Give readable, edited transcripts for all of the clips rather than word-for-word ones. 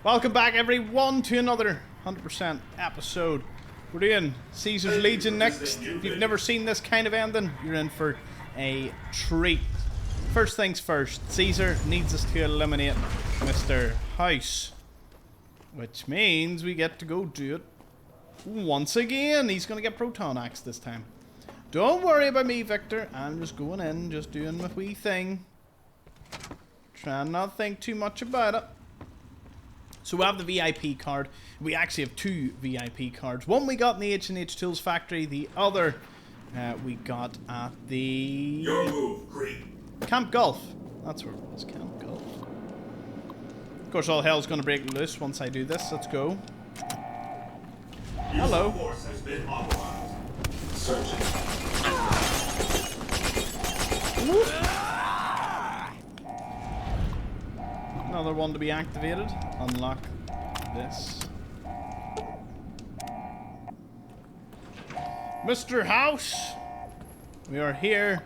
Welcome back, everyone, to another 100% episode. We're doing Caesar's Legion next. If you've never seen this kind of ending, you're in for a treat. First things first, Caesar needs us to eliminate Mr. House, which means we get to go do it once again. He's going to get Proton Axe this time. Don't worry about me, Victor. I'm just going in, just doing my wee thing. Trying not to think too much about it. So we have the VIP card. We actually have two VIP cards. One we got in the H&H Tools factory. The other we got at the... Your move, Creep. Camp Golf. That's where it was, Camp Golf. Of course, all hell's going to break loose once I do this. Let's go. Hello. Force has been authorized. Searching. Another one to be activated. Unlock this. Mr. House, we are here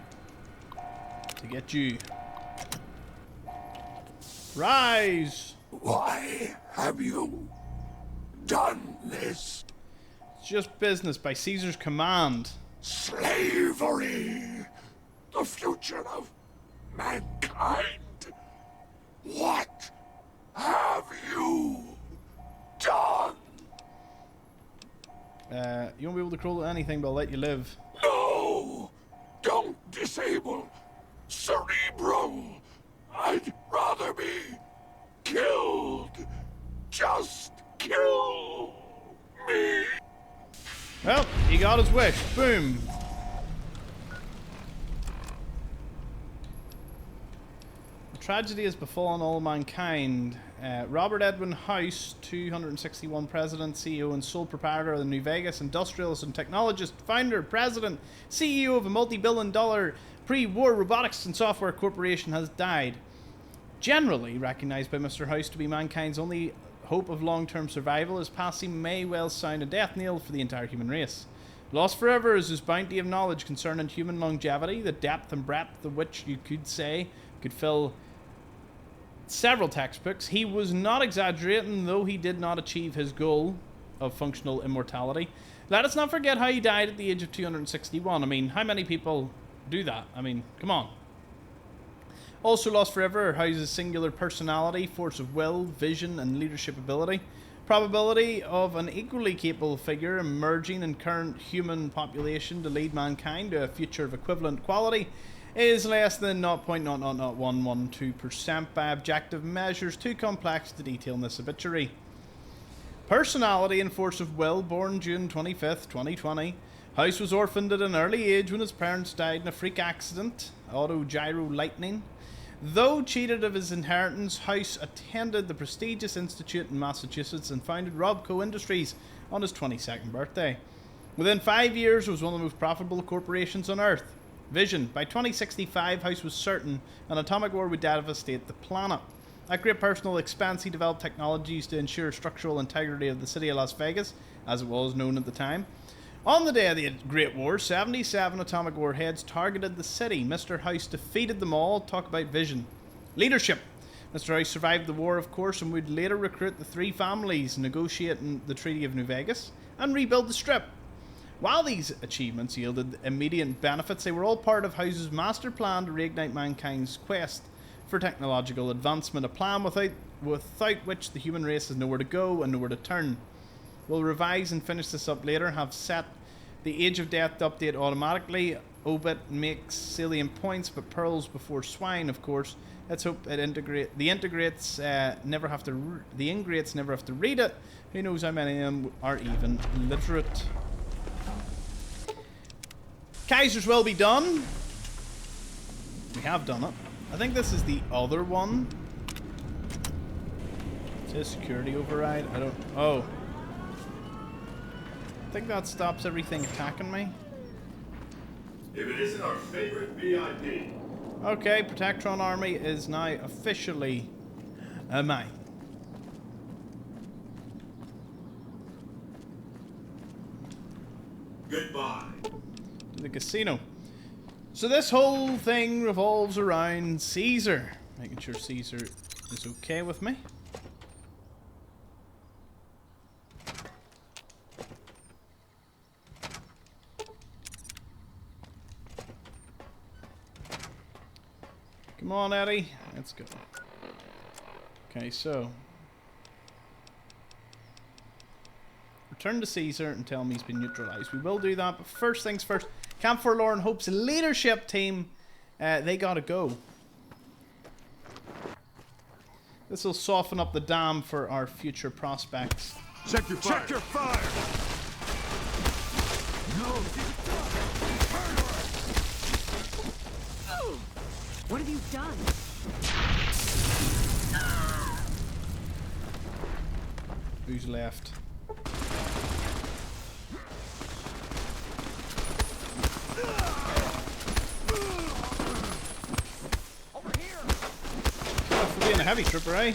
to get you. Rise! Why have you done this? It's just business by Caesar's command. Slavery! The future of mankind! What have you done? You won't be able to crawl to anything, but I'll let you live. No! Don't disable Cerebral! I'd rather be killed! Just kill me! Well, he got his wish. Boom. Tragedy has befallen all mankind. Robert Edwin House, 261 president, CEO and sole proprietor of the New Vegas industrialist and technologist, founder, president, CEO of a multi-billion-dollar pre-war robotics and software corporation, has died. Generally recognized by Mr. House to be mankind's only hope of long-term survival, his passing may well sound a death knell for the entire human race. Lost forever is his bounty of knowledge concerning human longevity, the depth and breadth of which you could say could fill several textbooks. He was not exaggerating, though he did not achieve his goal of functional immortality. Let us not forget how he died at the age of 261. I mean, how many people do that? I mean, come on. Also lost forever are House's singular personality, force of will, vision, and leadership ability. Probability of an equally capable figure emerging in current human population to lead mankind to a future of equivalent quality is less than 0.0000112% by objective measures too complex to detail in this obituary. Personality and force of will, born June 25th, 2020. House was orphaned at an early age when his parents died in a freak accident, auto-gyro lightning. Though cheated of his inheritance, House attended the prestigious institute in Massachusetts and founded Robco Industries on his 22nd birthday. Within 5 years, it was one of the most profitable corporations on Earth. Vision. By 2065, House was certain an atomic war would devastate the planet. At great personal expense, he developed technologies to ensure structural integrity of the city of Las Vegas, as it was known at the time. On the day of the Great War, 77 atomic warheads targeted the city. Mr. House defeated them all. Talk about vision. Leadership. Mr. House survived the war, of course, and would later recruit the three families negotiating the Treaty of New Vegas and rebuild the Strip. While these achievements yielded immediate benefits, they were all part of House's master plan to reignite mankind's quest for technological advancement, a plan without which the human race has nowhere to go and nowhere to turn. We'll revise and finish this up later, have set the age of death to update automatically. Obit makes salient points, but pearls before swine, of course. Let's hope it the ingrates never have to read it. Who knows how many of them are even literate. Kaisers will be done. We have done it. I think this is the other one. It says security override. I don't... Oh. I think that stops everything attacking me. If it isn't our favorite VIP. Okay, Protectron Army is now officially mine. Goodbye. To the casino. So this whole thing revolves around Caesar. Making sure Caesar is okay with me. Come on, Eddie. Let's go. Okay, so. Return to Caesar and tell him he's been neutralized. We will do that, but first things first. Camp Forlorn Hope's leadership team, they gotta go. This will soften up the dam for our future prospects. Check your fire. Check your fire. No. What have you done? Who's left? Over here. Oh, for being a heavy trooper, eh?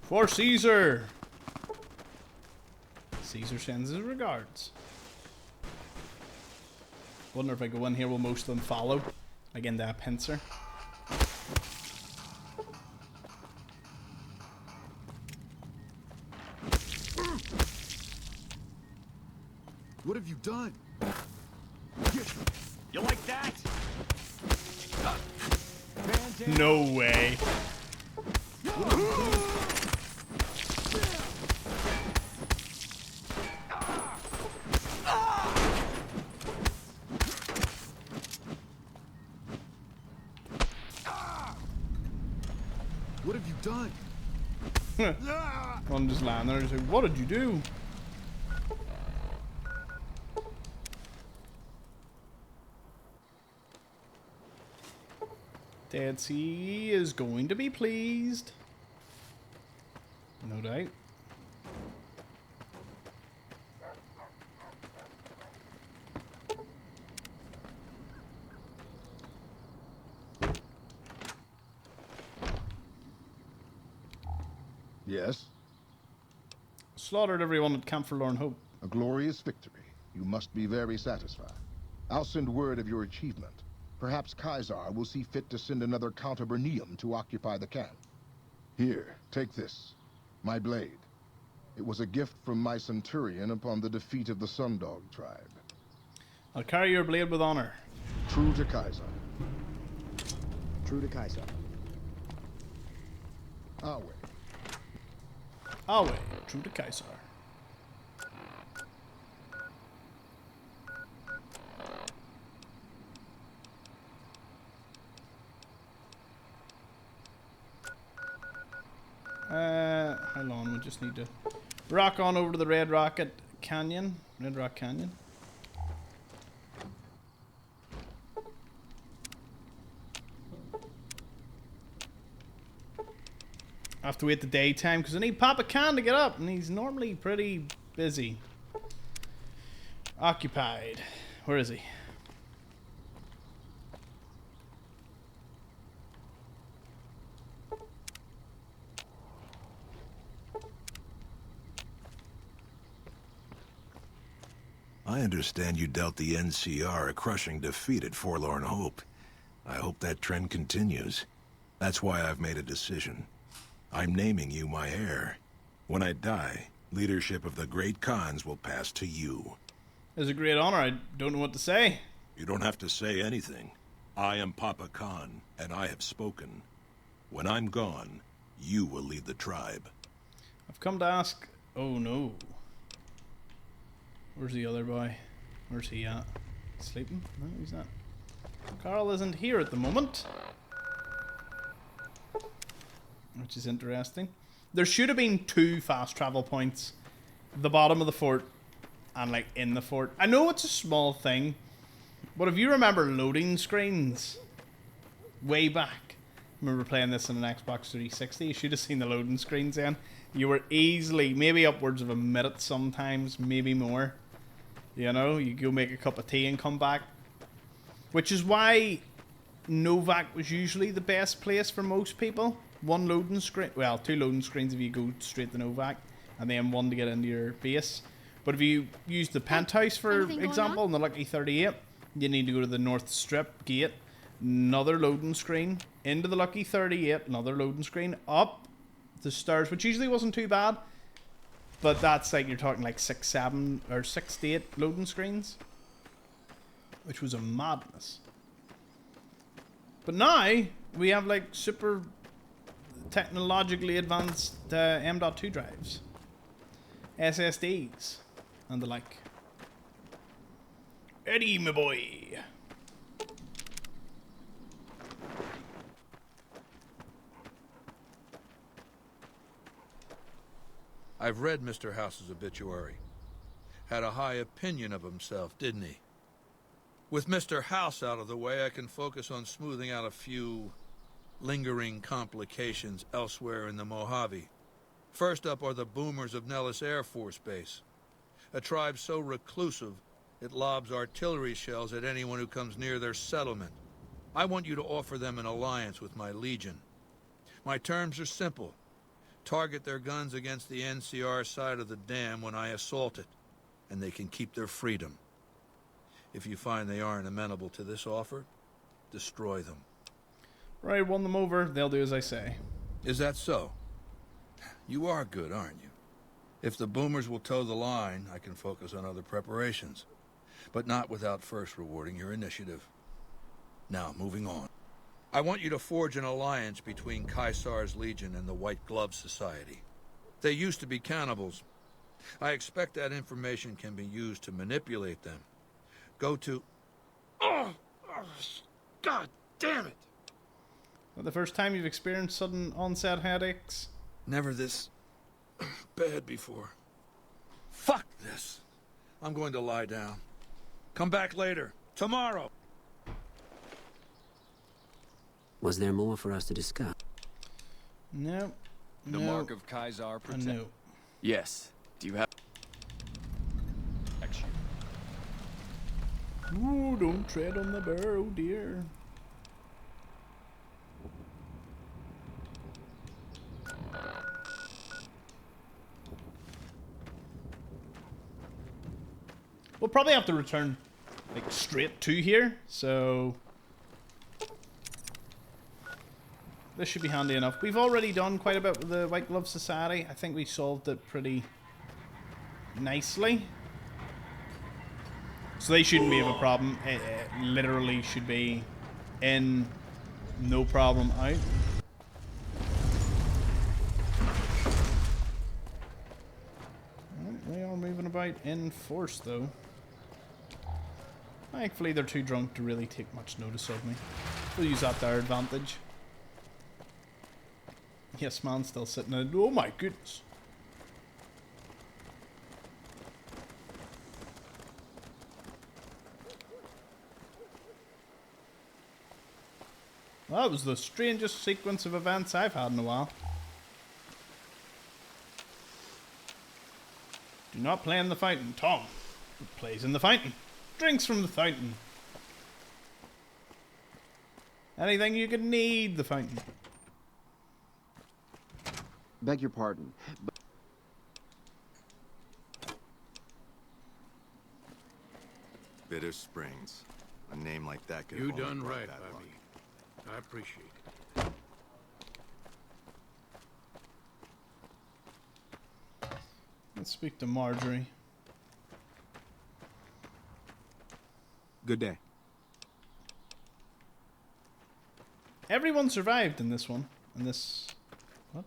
For Caesar! Caesar sends his regards. Wonder if I go in here, will most of them follow? Like in that pincer. What have you done? You like that? No way. What have you done? I'm just lying there and say, what did you do? Dead Sea is going to be pleased. No doubt. Yes, Slaughtered everyone at Camp Forlorn Hope. a glorious victory. You must be very satisfied. I'll send word of your achievement. Perhaps Caesar will see fit to send another Count of Bernium to occupy the camp. Here, take this. My blade. It was a gift from my centurion upon the defeat of the Sundog tribe. I'll carry your blade with honor. True to Caesar. True to Kaiser. Awe. Awe, true to Caesar. How long? We just need to rock on over to the Red Rock Canyon. I have to wait the daytime because I need Papa Khan to get up, and he's normally pretty busy. Occupied. Where is he? I understand you dealt the NCR a crushing defeat at Forlorn Hope. I hope that trend continues. That's why I've made a decision. I'm naming you my heir. When I die, leadership of the great Khans will pass to you. It's a great honor. I don't know what to say. You don't have to say anything. I am Papa Khan, and I have spoken. When I'm gone, you will lead the tribe. I've come to ask... Oh no. Where's the other boy? Where's he at? Sleeping? No, he's not. Carl isn't here at the moment. Which is interesting. There should have been 2 fast travel points. The bottom of the fort and like in the fort. I know it's a small thing, but if you remember loading screens way back, I remember playing this on an Xbox 360, you should have seen the loading screens then. You were easily, maybe upwards of a minute sometimes, maybe more. You know, you go make a cup of tea and come back. Which is why Novak was usually the best place for most people. 1 loading screen, well, 2 loading screens if you go straight to Novak, and then 1 to get into your base. But if you use the penthouse, for example, in the Lucky 38, you need to go to the North Strip gate, another loading screen, into the Lucky 38, another loading screen, up the stairs, which usually wasn't too bad, But that's like, you're talking like 6, 7, or 6 to 8 loading screens. Which was a madness. But now, we have like super technologically advanced M.2 drives. SSDs. And the like. Eddie, my boy. I've read Mr. House's obituary. Had a high opinion of himself, didn't he? With Mr. House out of the way, I can focus on smoothing out a few lingering complications elsewhere in the Mojave. First up are the boomers of Nellis Air Force Base. A tribe so reclusive, it lobs artillery shells at anyone who comes near their settlement. I want you to offer them an alliance with my Legion. My terms are simple. Target their guns against the NCR side of the dam when I assault it, and they can keep their freedom. If you find they aren't amenable to this offer, destroy them. Right, won them over. They'll do as I say. Is that so? You are good, aren't you? If the boomers will toe the line, I can focus on other preparations. But not without first rewarding your initiative. Now, moving on. I want you to forge an alliance between Caesar's Legion and the White Glove Society. They used to be cannibals. I expect that information can be used to manipulate them. Go to... Oh, God damn it! Well, the first time you've experienced sudden onset headaches? Never this bad before. Fuck this. I'm going to lie down. Come back later. Tomorrow. Was there more for us to discuss? No. The no, mark of Caesar protect. no. Yes. Do you have... Action. Ooh, don't tread on the bear, oh dear. We'll probably have to return like straight to here, so this should be handy enough. We've already done quite a bit with the White Glove Society. I think we solved it pretty nicely. So they shouldn't be of a problem. It literally should be in, no problem out. They are moving about in force though. Thankfully they're too drunk to really take much notice of me. We'll use that to our advantage. Yes, man, still sitting in. Oh my goodness. Well, that was the strangest sequence of events I've had in a while. Do not play in the fountain. Tom plays in the fountain. Drinks from the fountain. Anything you could need, the fountain. Beg your pardon, but Bitter Springs. A name like that could You have only done brought right bad by luck. me. I appreciate it. Let's speak to Marjorie. Good day. Everyone survived in this one. In this... What?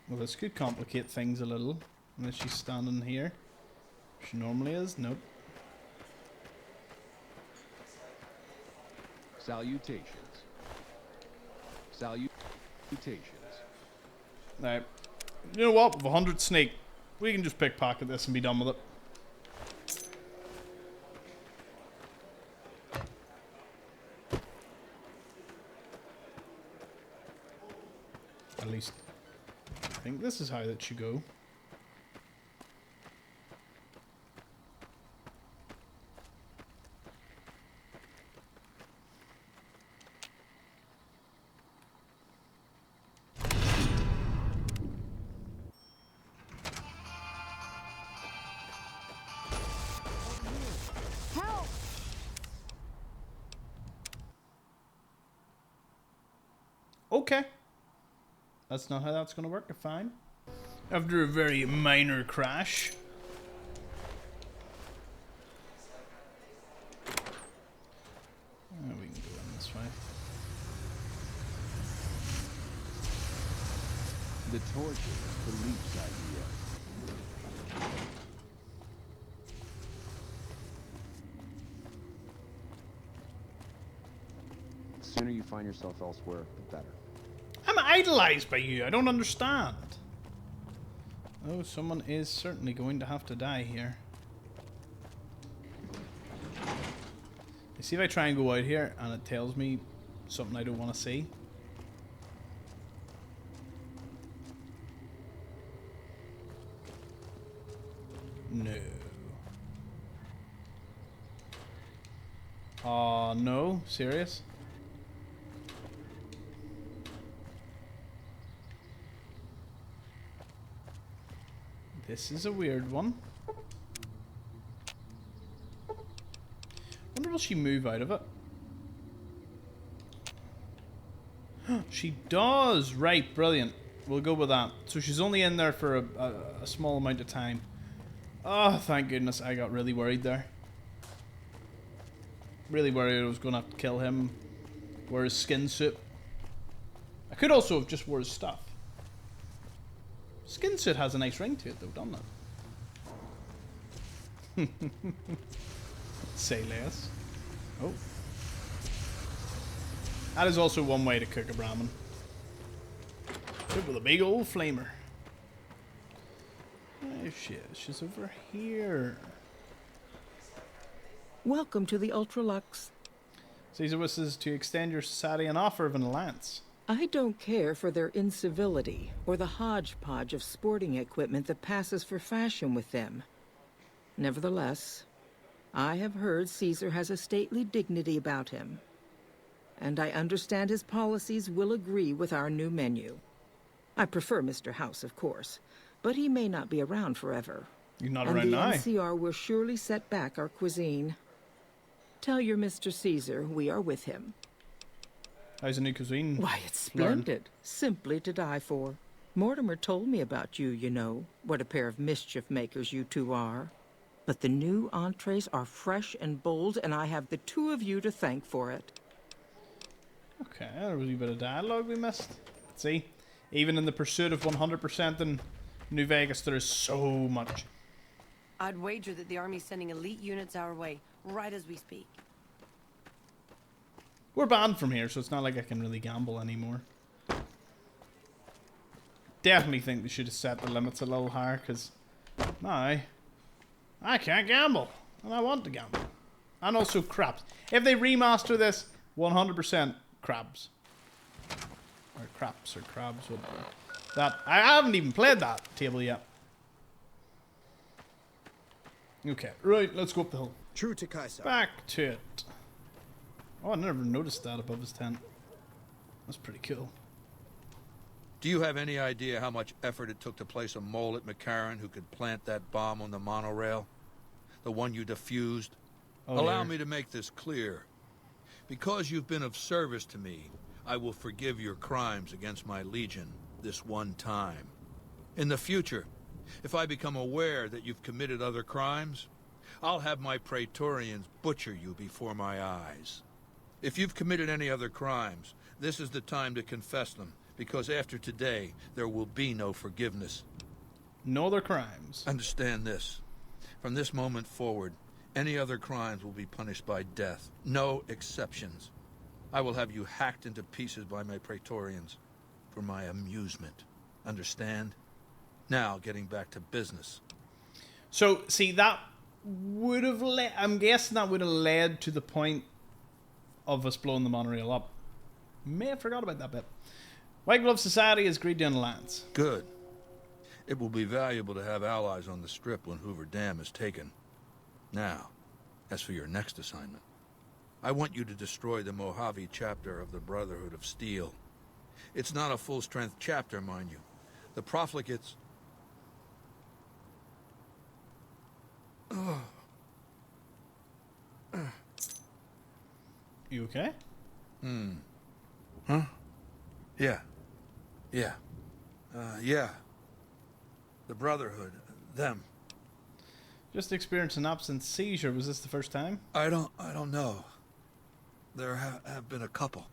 Well, this could complicate things a little. Unless she's standing here. She normally is. Nope. salutations. Salutations. Right. You know what? With 100 snake, we can just pickpocket this and be done with it. At least, I think this is how that should go. Okay. That's not how that's going to work. Fine. After a very minor crash. We can go in this way. The torture is Philippe's idea. The sooner you find yourself elsewhere, the better. I'm idolized by you. I don't understand. Oh, someone is certainly going to have to die here. You see if I try and go out here and it tells me something I don't want to see. No. Oh, no? Serious? This is a weird one. Wonder will she move out of it? She does! Right, brilliant. We'll go with that. So she's only in there for a small amount of time. Oh, thank goodness. I got really worried there. Really worried I was going to have to kill him. Wear his skin suit. I could also have just wore his stuff. Skin suit has a nice ring to it though, doesn't it? Say less. Oh. That is also one way to cook a Brahmin. Cook with a big old flamer. There she is. She's over here. Welcome to the Ultralux. Caesar wishes to extend your society an offer of an alliance. I don't care for their incivility or the hodgepodge of sporting equipment that passes for fashion with them. Nevertheless, I have heard Caesar has a stately dignity about him, and I understand his policies will agree with our new menu. I prefer Mr. House, of course, but he may not be around forever. You're not and around now. the NCR will surely set back our cuisine. Tell your Mr. Caesar we are with him. How's the new cuisine? Why, it's splendid. Simply to die for. Mortimer told me about you, you know. What a pair of mischief makers you two are. But the new entrees are fresh and bold, and I have the two of you to thank for it. Okay, there was a bit of dialogue we missed. See, even in the pursuit of 100% in New Vegas, there is so much. I'd wager that the Army's sending elite units our way, right as we speak. We're banned from here, so it's not like I can really gamble anymore. Definitely think they should have set the limits a little higher, because now I can't gamble, and I want to gamble. And also crabs. If they remaster this, 100% crabs. Or craps, or crabs, whatever. That, I haven't even played that table yet. Okay, right, let's go up the hill. True to Kaiser. Back to it. Oh, I never noticed that above his tent. That's pretty cool. Do you have any idea how much effort it took to place a mole at McCarran who could plant that bomb on the monorail? The one you defused? Oh, Allow me to make this clear. Because you've been of service to me, I will forgive your crimes against my legion this one time. In the future, if I become aware that you've committed other crimes, I'll have my Praetorians butcher you before my eyes. If you've committed any other crimes, this is the time to confess them, because after today, there will be no forgiveness. No other crimes. Understand this. From this moment forward, any other crimes will be punished by death. No exceptions. I will have you hacked into pieces by my Praetorians for my amusement. Understand? Now, getting back to business. So, see, that would have led... I'm guessing that would have led to the point of us blowing the monorail up. May have forgot about that bit. White Glove Society has agreed to an alliance. Good. It will be valuable to have allies on the Strip when Hoover Dam is taken. Now, as for your next assignment, I want you to destroy the Mojave chapter of the Brotherhood of Steel. It's not a full-strength chapter, mind you. The profligates... You okay? Huh? Yeah. Yeah. Yeah. The Brotherhood. Them. Just experienced an absent seizure. Was this the first time? I don't know. There have been a couple.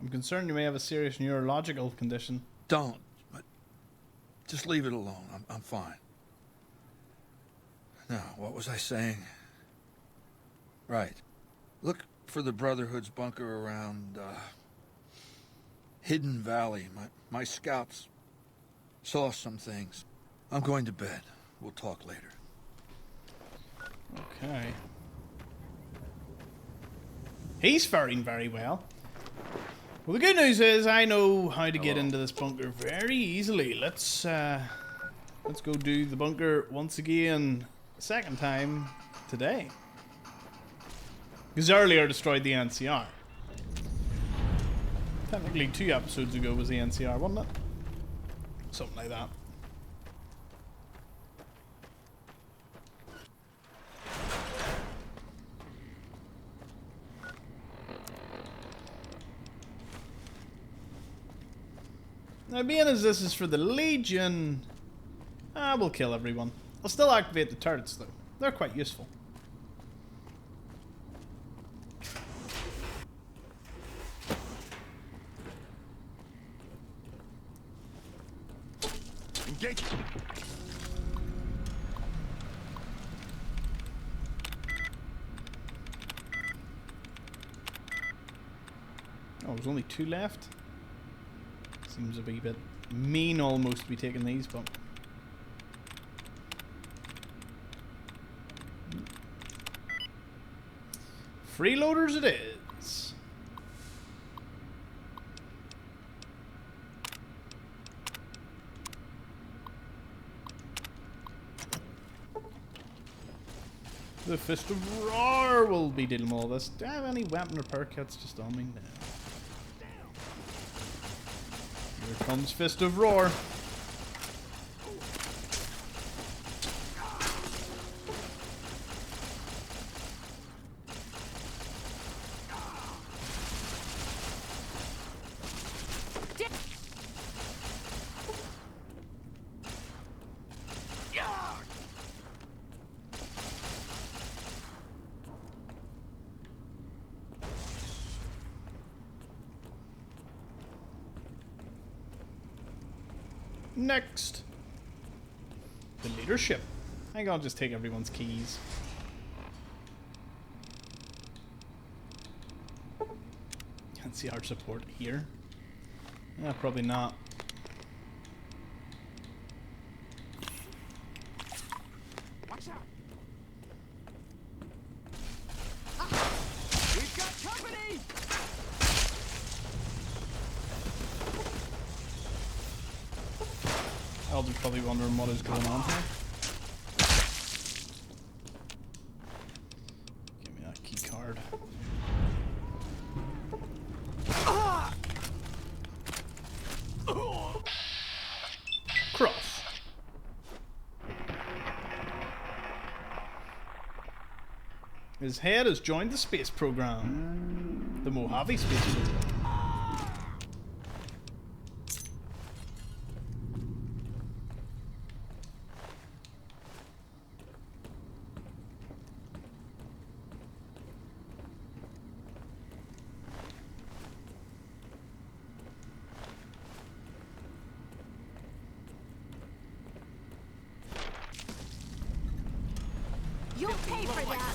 I'm concerned you may have a serious neurological condition. Don't. But just leave it alone. I'm fine. Now, what was I saying? Right. Look for the Brotherhood's bunker around, Hidden Valley. My scouts saw some things. I'm going to bed. We'll talk later. Okay. He's faring very well. Well, the good news is I know how to get into this bunker very easily. Let's go do the bunker once again, a second time today. Because earlier I destroyed the NCR. Technically 2 episodes ago was the NCR, wasn't it? Something like that. Now, being as this is for the Legion, we'll kill everyone. I'll still activate the turrets, though. They're quite useful. Engage. Oh, there's only 2 left? Seems a wee bit mean almost to be taking these, but... Freeloaders it is. The Fist of Roar will be dealing with all this. Do I have any weapon repair kits just on me now? Here comes Fist of Roar. Next, the leadership. I think I'll just take everyone's keys. Can't see our support here. Yeah, probably not. Watch out! We've got company! Elder's probably wondering what is going on here. Give me that key card. Cross. His head has joined the space program. The Mojave space program. You'll pay for that!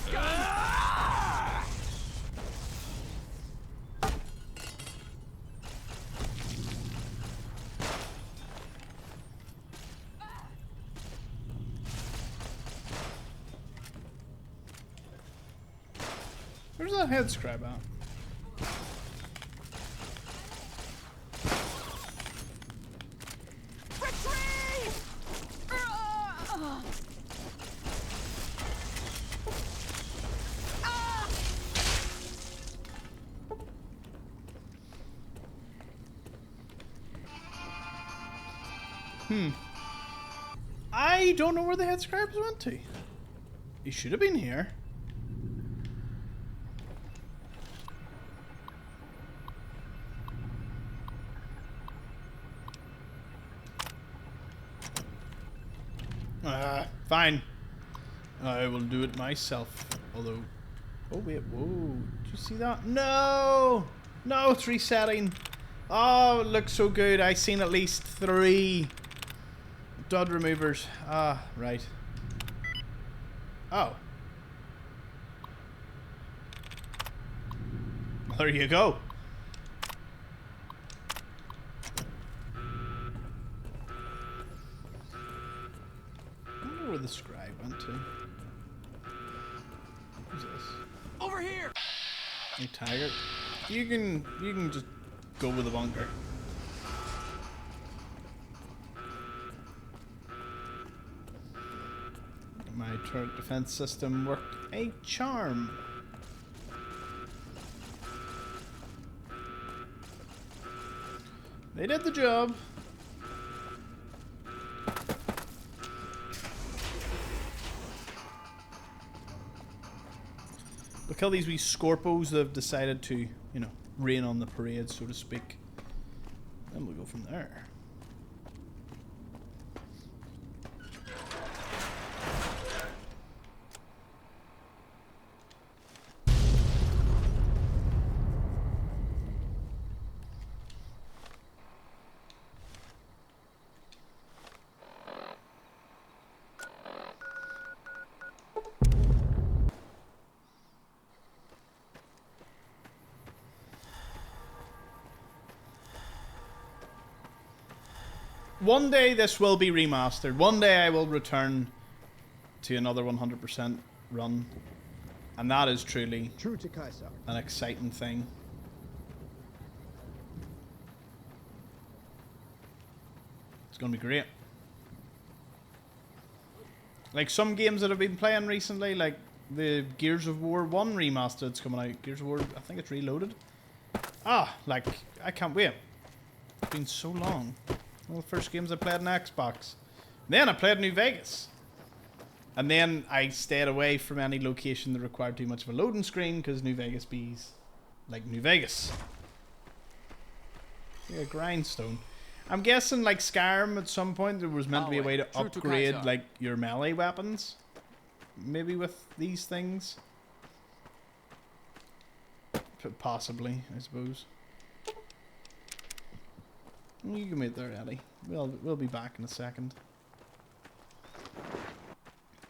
Where's that head scrap out? I don't know where the head scraps went to. He should have been here. Fine. I will do it myself. Although... Oh, wait. Whoa. Did you see that? No! No, it's resetting. Oh, it looks so good. I seen at least 3 dud removers. Ah, right. Oh. There you go. I wonder where the scribe went to. Who's this? Over here. Hey, Tiger. You can just go with the bunker. My turret defense system worked a charm. They did the job. Look how these wee Scorpos have decided to, you know, rain on the parade, so to speak. Then we'll go from there. One day this will be remastered. One day I will return to another 100% run. And that is truly true to Kaiser. An exciting thing. It's going to be great. Like some games that I've been playing recently, like the Gears of War 1 remastered that's coming out. Gears of War, I think it's Reloaded. Ah, like, I can't wait. It's been so long. One of the first games I played on Xbox. Then I played New Vegas. And then I stayed away from any location that required too much of a loading screen because New Vegas bees like New Vegas. Yeah, grindstone. I'm guessing like Skyrim at some point there was meant to be a way to upgrade like your melee weapons. Maybe with these things. Possibly, I suppose. You can wait there, Eddie. We'll be back in a second.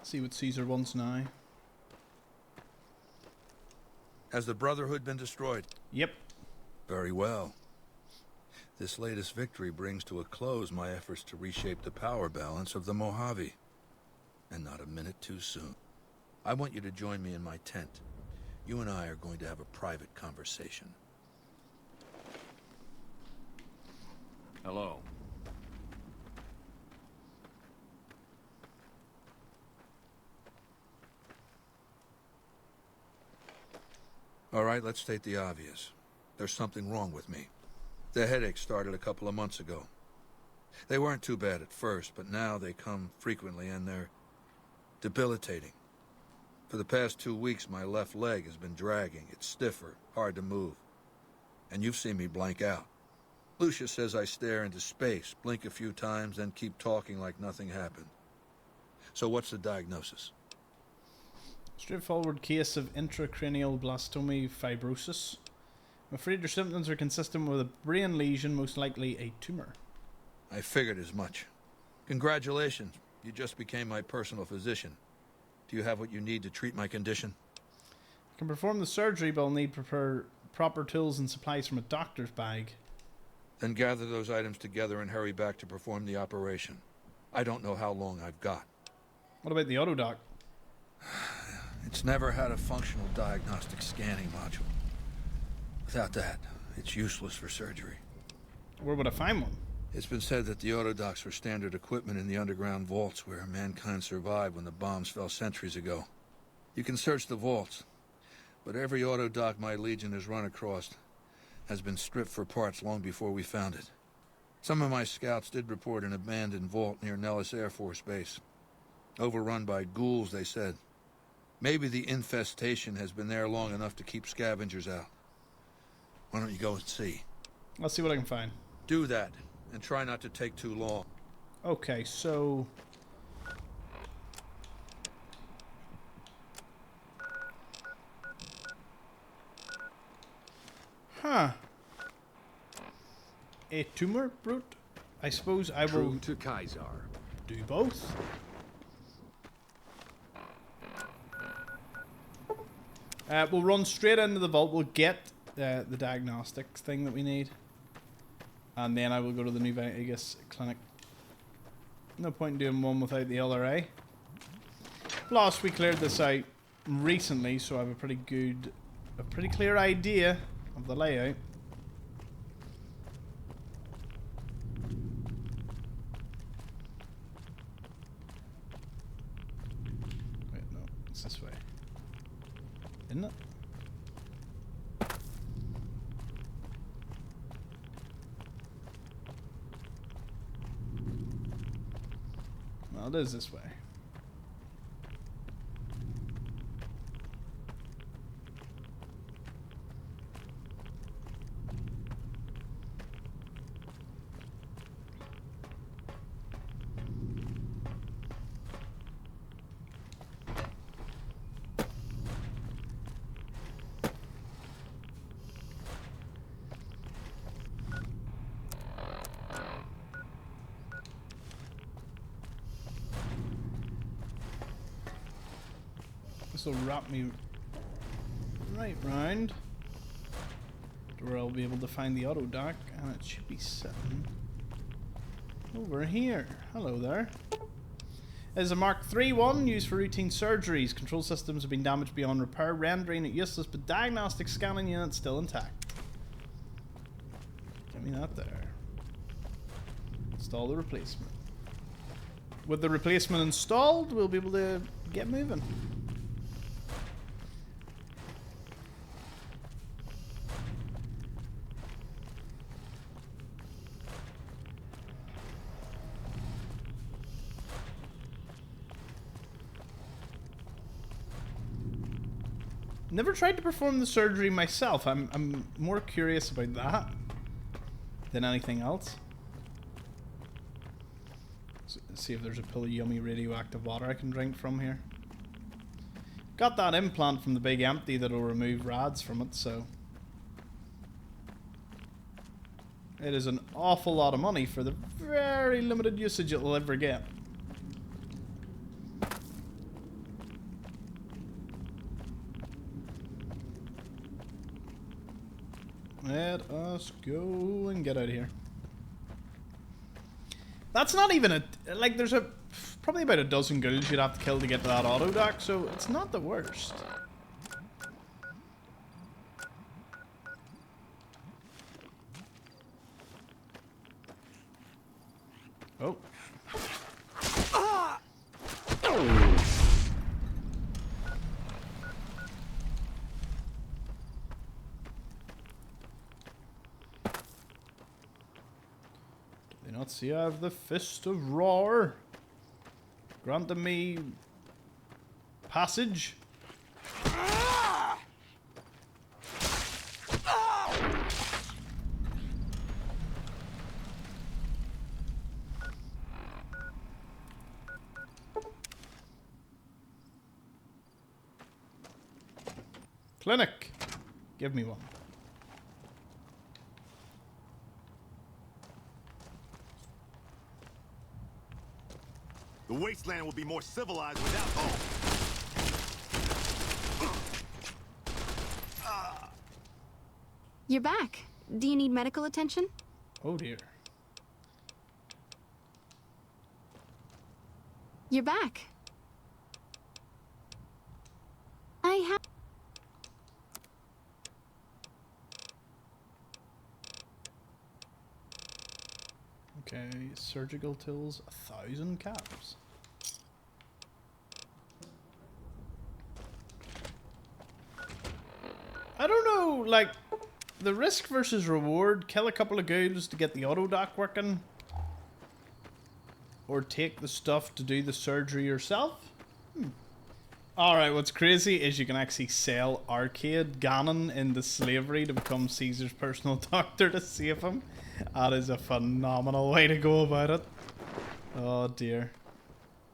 See what Caesar wants now. Has the Brotherhood been destroyed? Yep. Very well. This latest victory brings to a close my efforts to reshape the power balance of the Mojave. And not a minute too soon. I want you to join me in my tent. You and I are going to have a private conversation. Hello. All right, let's state the obvious. There's something wrong with me. The headaches started a couple of months ago. They weren't too bad at first, but now they come frequently and they're debilitating. For the past 2 weeks, my left leg has been dragging. It's stiffer, hard to move. And you've seen me blank out. Lucia says I stare into space, blink a few times, then keep talking like nothing happened. So what's the diagnosis? Straightforward case of intracranial blastomy fibrosis. I'm afraid your symptoms are consistent with a brain lesion, most likely a tumor. I figured as much. Congratulations, you just became my personal physician. Do you have what you need to treat my condition? I can perform the surgery, but I'll need proper tools and supplies from a doctor's bag. Then gather those items together and hurry back to perform the operation. I don't know how long I've got. What about the autodoc? It's never had a functional diagnostic scanning module. Without that, it's useless for surgery. Where would I find one? It's been said that the autodocs were standard equipment in the underground vaults where mankind survived when the bombs fell centuries ago. You can search the vaults, but every autodoc my Legion has run across has been stripped for parts long before we found it. Some of my scouts did report an abandoned vault near Nellis Air Force Base. Overrun by ghouls, they said. Maybe the infestation has been there long enough to keep scavengers out. Why don't you go and see? I'll see what I can find. Do that, and try not to take too long. Okay, so... Huh. A tumor brute? I suppose I will True to Kaiser. do both. We'll run straight into the vault. We'll get the diagnostics thing that we need. And then I will go to the New Vegas clinic. No point in doing one without the other, eh? Plus, we cleared this out recently, so I have a pretty clear idea of the layout. Wait, no, it's this way. Isn't it? Well, it is this way. This will wrap me right round to where I'll be able to find the auto dock, and it should be sitting over here. Hello there. It is a Mark III one used for routine surgeries. Control systems have been damaged beyond repair, rendering it useless, but diagnostic scanning unit still intact. Give me that there. Install the replacement. With the replacement installed, we'll be able to get moving. Never tried to perform the surgery myself. I'm more curious about that than anything else. Let's see if there's a pool of yummy radioactive water I can drink from here. Got that implant from the Big Empty that'll remove rads from it, so it is an awful lot of money for the very limited usage it'll ever get. Let us go and get out of here. That's not even a... Like, there's probably about a dozen ghouls you'd have to kill to get to that auto dock, so it's not the worst. Oh. Let's see, I have the Fist of Roar. Granting me passage. Clinic. Give me one. The wasteland will be more civilized without home. You're back. Do you need medical attention? Oh dear. You're back. I have... Okay, surgical tools, 1,000 caps. I don't know, like, the risk versus reward, kill a couple of ghouls to get the auto dock working, or take the stuff to do the surgery yourself? Alright, what's crazy is you can actually sell Arcade Gannon into slavery to become Caesar's personal doctor to save him. That is a phenomenal way to go about it. Oh dear.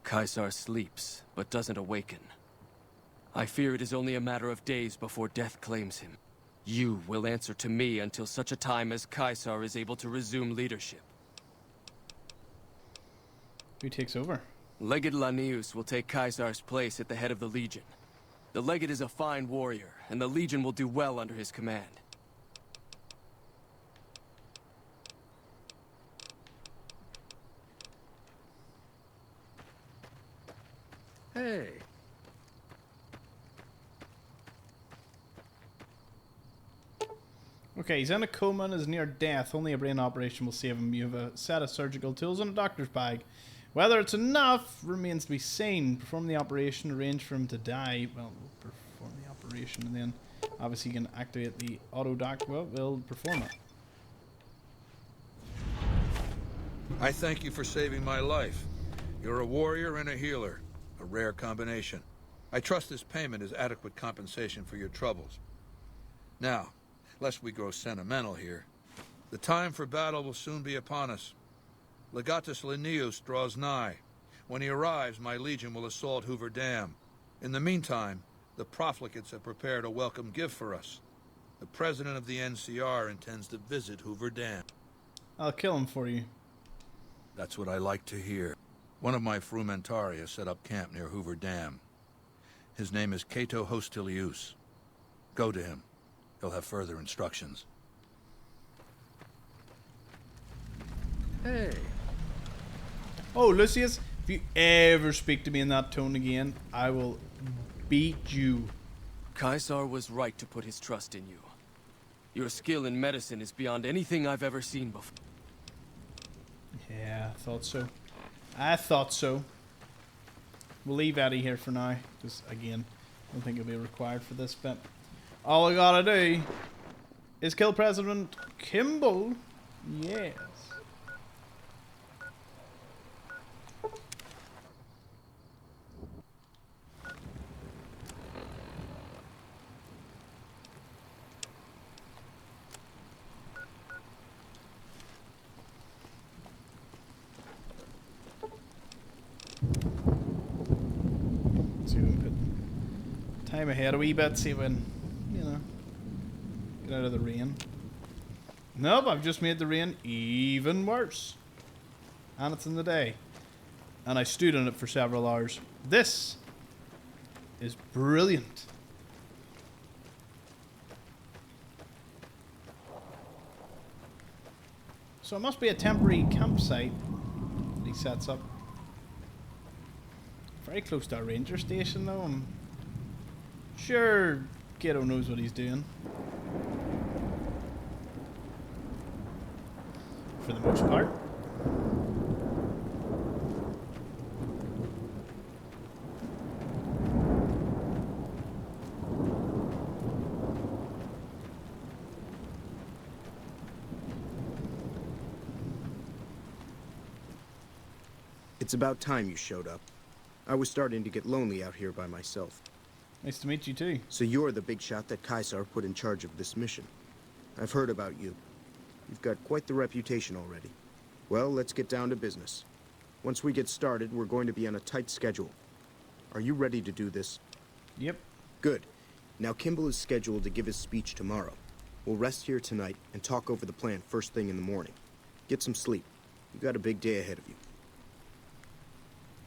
Caesar sleeps, but doesn't awaken. I fear it is only a matter of days before death claims him. You will answer to me until such a time as Caesar is able to resume leadership. Who takes over? Legate Lanius will take Caesar's place at the head of the Legion. The Legate is a fine warrior, and the Legion will do well under his command. Hey. Okay, he's in a coma and is near death. Only a brain operation will save him. You have a set of surgical tools and a doctor's bag. Whether it's enough remains to be seen. Perform the operation, arrange for him to die. Well, we'll perform the operation and then obviously you can activate the auto doc. Well, we'll perform it. I thank you for saving my life. You're a warrior and a healer. A rare combination. I trust this payment is adequate compensation for your troubles. Now, lest we grow sentimental here, the time for battle will soon be upon us. Legatus Linnaeus draws nigh. When he arrives, my legion will assault Hoover Dam. In the meantime, the profligates have prepared a welcome gift for us. The president of the NCR intends to visit Hoover Dam. I'll kill him for you. That's what I like to hear. One of my Frumentari has set up camp near Hoover Dam. His name is Cato Hostilius. Go to him. He'll have further instructions. Hey. Oh, Lucius, if you ever speak to me in that tone again, I will beat you. Caesar was right to put his trust in you. Your skill in medicine is beyond anything I've ever seen before. Yeah, I thought so. I thought so. We'll leave Eddie here for now, because again, I don't think it'll be required for this bit. All I gotta do is kill President Kimball. Yes. See if we can put time ahead a wee bit, see when, you know, get out of the rain. Nope, I've just made the rain even worse. And it's in the day. And I stood in it for several hours. This is brilliant. So it must be a temporary campsite that he sets up. Very close to our ranger station though. I'm sure Kato knows what he's doing. For the most part. It's about time you showed up. I was starting to get lonely out here by myself. Nice to meet you too. So you're the big shot that Caesar put in charge of this mission. I've heard about you. You've got quite the reputation already. Well, let's get down to business. Once we get started, we're going to be on a tight schedule. Are you ready to do this? Yep. Good. Now Kimball is scheduled to give his speech tomorrow. We'll rest here tonight and talk over the plan first thing in the morning. Get some sleep. You've got a big day ahead of you.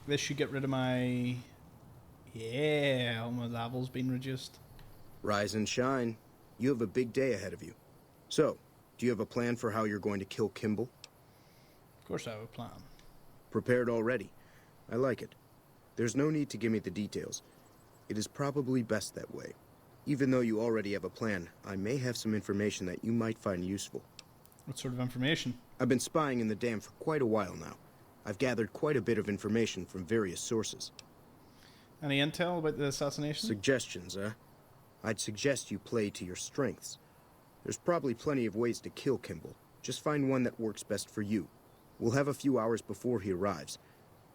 This should get rid of my... Yeah, all my levels been reduced. Rise and shine. You have a big day ahead of you. So, do you have a plan for how you're going to kill Kimball? Of course I have a plan. Prepared already. I like it. There's no need to give me the details. It is probably best that way. Even though you already have a plan, I may have some information that you might find useful. What sort of information? I've been spying in the dam for quite a while now. I've gathered quite a bit of information from various sources. Any intel about the assassination? Suggestions, huh? I'd suggest you play to your strengths. There's probably plenty of ways to kill Kimball. Just find one that works best for you. We'll have a few hours before he arrives.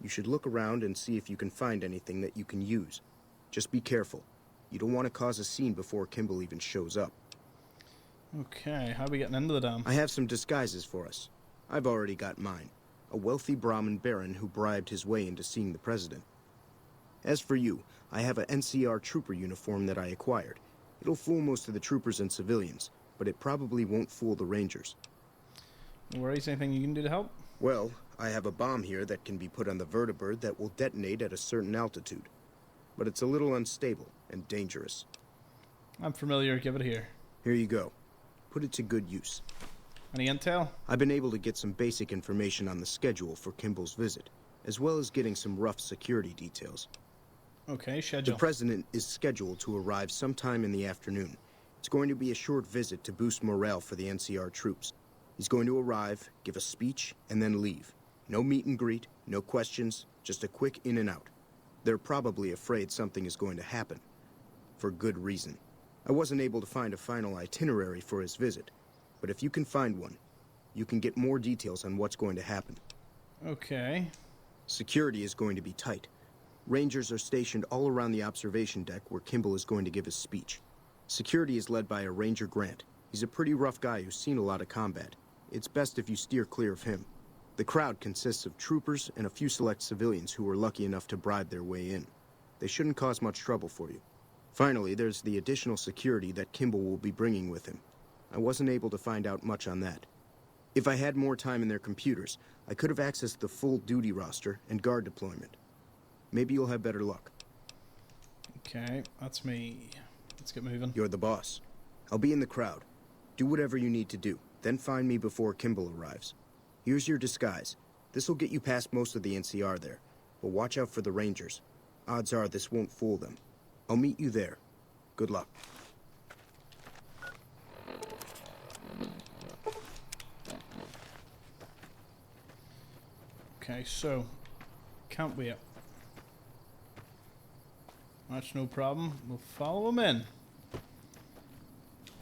You should look around and see if you can find anything that you can use. Just be careful. You don't want to cause a scene before Kimball even shows up. Okay, how are we getting into the dam? I have some disguises for us. I've already got mine. A wealthy Brahmin baron who bribed his way into seeing the president. As for you, I have an NCR trooper uniform that I acquired. It'll fool most of the troopers and civilians, but it probably won't fool the Rangers. No worries, anything you can do to help? Well, I have a bomb here that can be put on the vertibird that will detonate at a certain altitude. But it's a little unstable and dangerous. I'm familiar, give it here. Here you go. Put it to good use. Any intel? I've been able to get some basic information on the schedule for Kimball's visit, as well as getting some rough security details. Okay, schedule. The President is scheduled to arrive sometime in the afternoon. It's going to be a short visit to boost morale for the NCR troops. He's going to arrive, give a speech, and then leave. No meet and greet, no questions, just a quick in and out. They're probably afraid something is going to happen. For good reason. I wasn't able to find a final itinerary for his visit, but if you can find one, you can get more details on what's going to happen. Okay. Security is going to be tight. Rangers are stationed all around the observation deck where Kimball is going to give his speech. Security is led by a Ranger Grant. He's a pretty rough guy who's seen a lot of combat. It's best if you steer clear of him. The crowd consists of troopers and a few select civilians who were lucky enough to bribe their way in. They shouldn't cause much trouble for you. Finally, there's the additional security that Kimball will be bringing with him. I wasn't able to find out much on that. If I had more time in their computers, I could have accessed the full duty roster and guard deployment. Maybe you'll have better luck. Okay, that's me. Let's get moving. You're the boss. I'll be in the crowd. Do whatever you need to do, then find me before Kimball arrives. Here's your disguise. This'll get you past most of the NCR there, but watch out for the Rangers. Odds are this won't fool them. I'll meet you there. Good luck. Okay, so can't wait. That's no problem. We'll follow him in.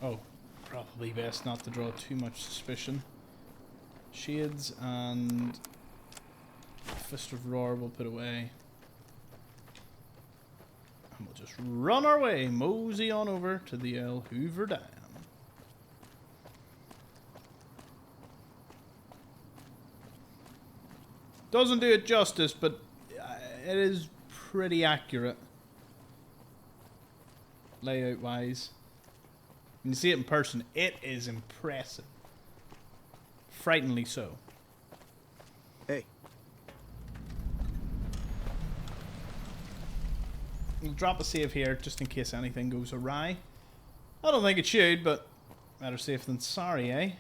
Oh, probably best not to draw too much suspicion. Shades and Fist of Roar we'll put away. And we'll just run our way, mosey on over to the El Hoover Dam. Doesn't do it justice, but it is pretty accurate. Layout wise. When you see it in person, it is impressive. Frighteningly so. Hey. We'll drop a save here just in case anything goes awry. I don't think it should, but better safe than sorry, eh?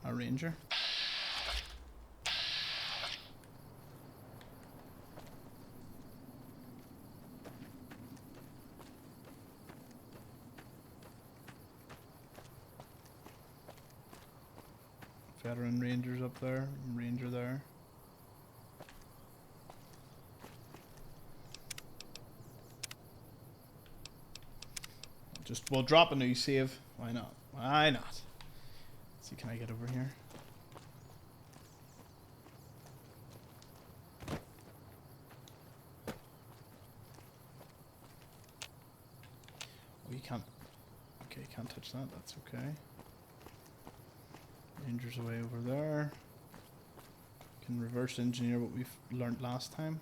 Our ranger. Veteran rangers up there, ranger there. We'll drop a new save. Why not? Why not? Let's see, can I get over here? Oh, you can't. Okay, can't touch that. That's okay. Rangers away over there. Can reverse engineer what we've learned last time.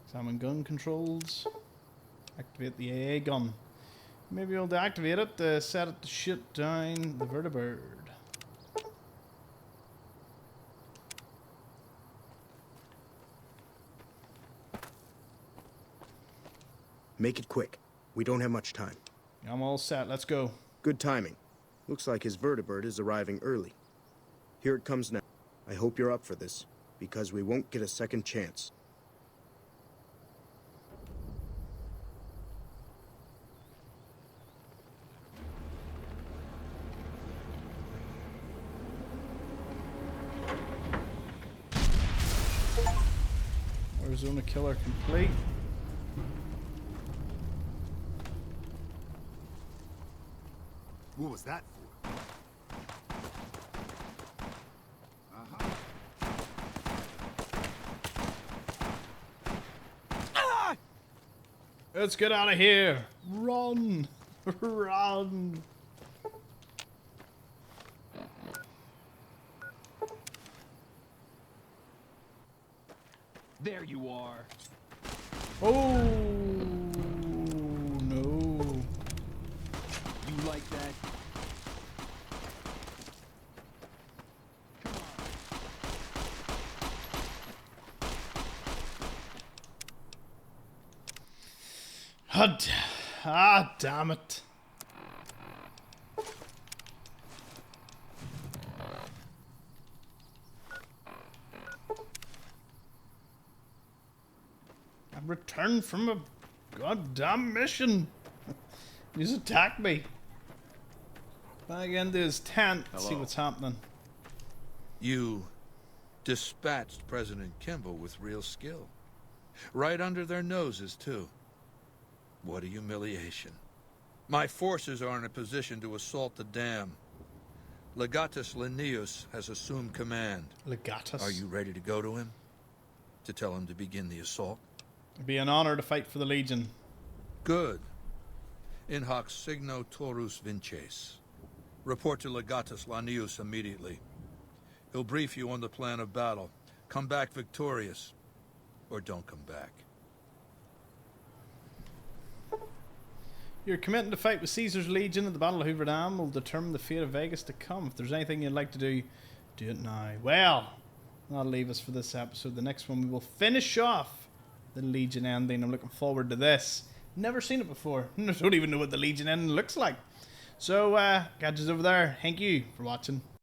Examine gun controls. Activate the AA gun. Maybe we'll deactivate it to set it to shoot down the vertibird. Make it quick. We don't have much time. I'm all set. Let's go. Good timing. Looks like his vertibird is arriving early. Here it comes now. I hope you're up for this, because we won't get a second chance. Arizona killer complete. What was that for? Let's get out of here. Run. Run. There you are. Oh no. You like that? Damn it. I returned from a goddamn mission. He's attacked me. Back into his tent. See what's happening. You dispatched President Kimball with real skill. Right under their noses, too. What a humiliation. My forces are in a position to assault the dam. Legatus Linnaeus has assumed command. Legatus? Are you ready to go to him? To tell him to begin the assault? It'd be an honor to fight for the Legion. Good. In hoc signo torus vinces. Report to Legatus Linnaeus immediately. He'll brief you on the plan of battle. Come back victorious. Or don't come back. You're committing to fight with Caesar's Legion at the Battle of Hoover Dam will determine the fate of Vegas to come. If there's anything you'd like to do, do it now. Well, that'll leave us for this episode. The next one we will finish off the Legion ending. I'm looking forward to this. Never seen it before. I don't even know what the Legion ending looks like. So, catch us over there. Thank you for watching.